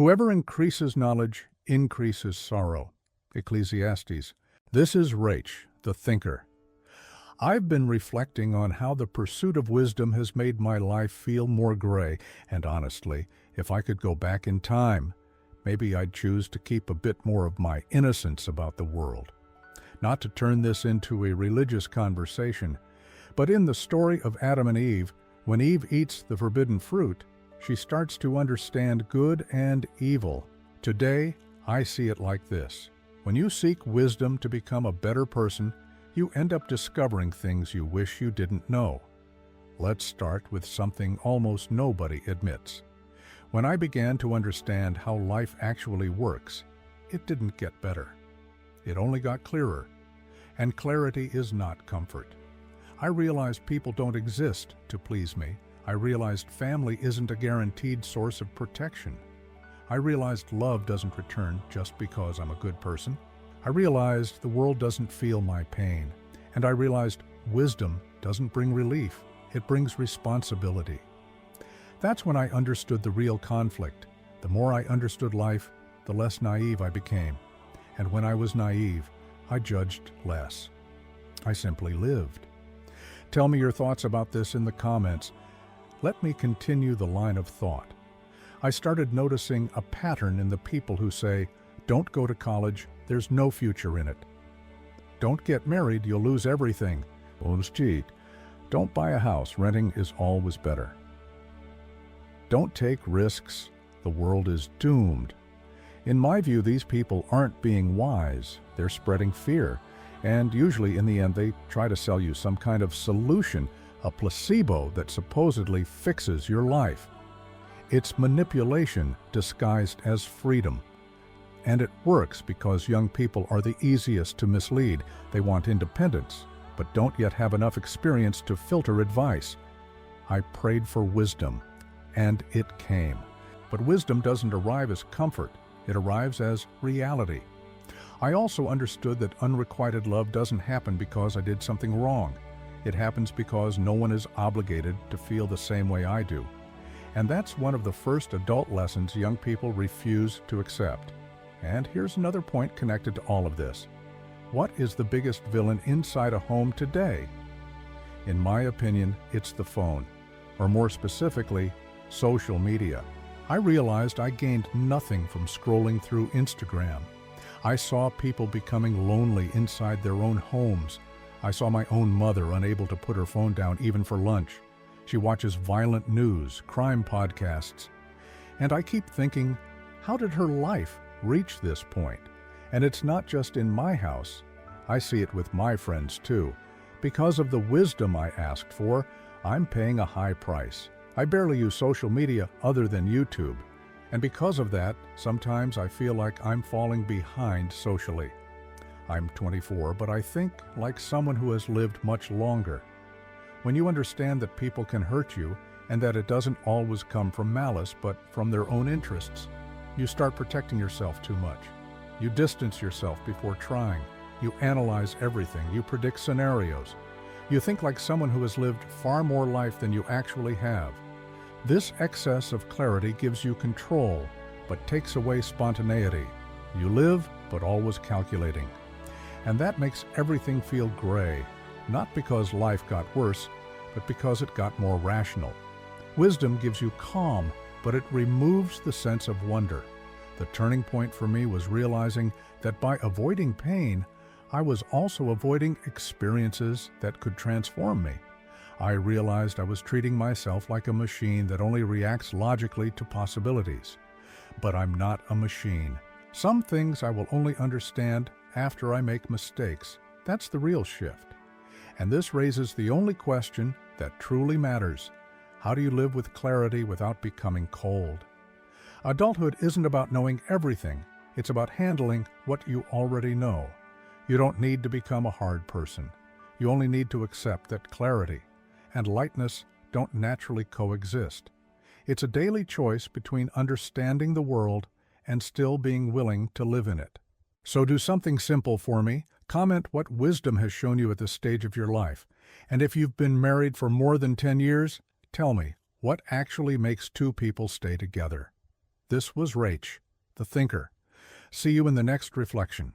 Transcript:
Whoever increases knowledge increases sorrow. Ecclesiastes. This is Rache the Thinker. I've been reflecting on how the pursuit of wisdom has made my life feel more gray, and honestly, if I could go back in time, maybe I'd choose to keep a bit more of my innocence about the world. Not to turn this into a religious conversation, but in the story of Adam and Eve, when Eve eats the forbidden fruit, she starts to understand good and evil. Today, I see it like this. When you seek wisdom to become a better person, you end up discovering things you wish you didn't know. Let's start with something almost nobody admits. When I began to understand how life actually works, it didn't get better. It only got clearer. And clarity is not comfort. I realized people don't exist to please me. I realized family isn't a guaranteed source of protection. I realized love doesn't return just because I'm a good person. I realized the world doesn't feel my pain. And I realized wisdom doesn't bring relief, it brings responsibility. That's when I understood the real conflict. The more I understood life, the less naive I became. And when I was naive, I judged less. I simply lived. Tell me your thoughts about this in the comments. Let me continue the line of thought. I started noticing a pattern in the people who say, "Don't go to college, there's no future in it. Don't get married, you'll lose everything. Bonus cheat. Don't buy a house, renting is always better. Don't take risks, the world is doomed." In my view, these people aren't being wise, they're spreading fear. And usually in the end, they try to sell you some kind of solution, a placebo that supposedly fixes your life. It's manipulation disguised as freedom. And it works because young people are the easiest to mislead. They want independence, but don't yet have enough experience to filter advice. I prayed for wisdom, and it came. But wisdom doesn't arrive as comfort. It arrives as reality. I also understood that unrequited love doesn't happen because I did something wrong. It happens because no one is obligated to feel the same way I do. And that's one of the first adult lessons young people refuse to accept. And here's another point connected to all of this. What is the biggest villain inside a home today? In my opinion, it's the phone, or more specifically, social media. I realized I gained nothing from scrolling through Instagram. I saw people becoming lonely inside their own homes. I saw my own mother unable to put her phone down even for lunch. She watches violent news, crime podcasts. And I keep thinking, how did her life reach this point? And it's not just in my house. I see it with my friends too. Because of the wisdom I asked for, I'm paying a high price. I barely use social media other than YouTube. And because of that, sometimes I feel like I'm falling behind socially. I'm 24, but I think like someone who has lived much longer. When you understand that people can hurt you and that it doesn't always come from malice but from their own interests, you start protecting yourself too much. You distance yourself before trying. You analyze everything. You predict scenarios. You think like someone who has lived far more life than you actually have. This excess of clarity gives you control, but takes away spontaneity. You live, but always calculating. And that makes everything feel gray, not because life got worse, but because it got more rational. Wisdom gives you calm, but it removes the sense of wonder. The turning point for me was realizing that by avoiding pain, I was also avoiding experiences that could transform me. I realized I was treating myself like a machine that only reacts logically to possibilities. But I'm not a machine. Some things I will only understand after I make mistakes. That's the real shift. And this raises the only question that truly matters. How do you live with clarity without becoming cold? Adulthood isn't about knowing everything. It's about handling what you already know. You don't need to become a hard person. You only need to accept that clarity and lightness don't naturally coexist. It's a daily choice between understanding the world and still being willing to live in it. So do something simple for me. Comment what wisdom has shown you at this stage of your life. And if you've been married for more than 10 years, tell me, what actually makes two people stay together? This was Rache, the Thinker. See you in the next reflection.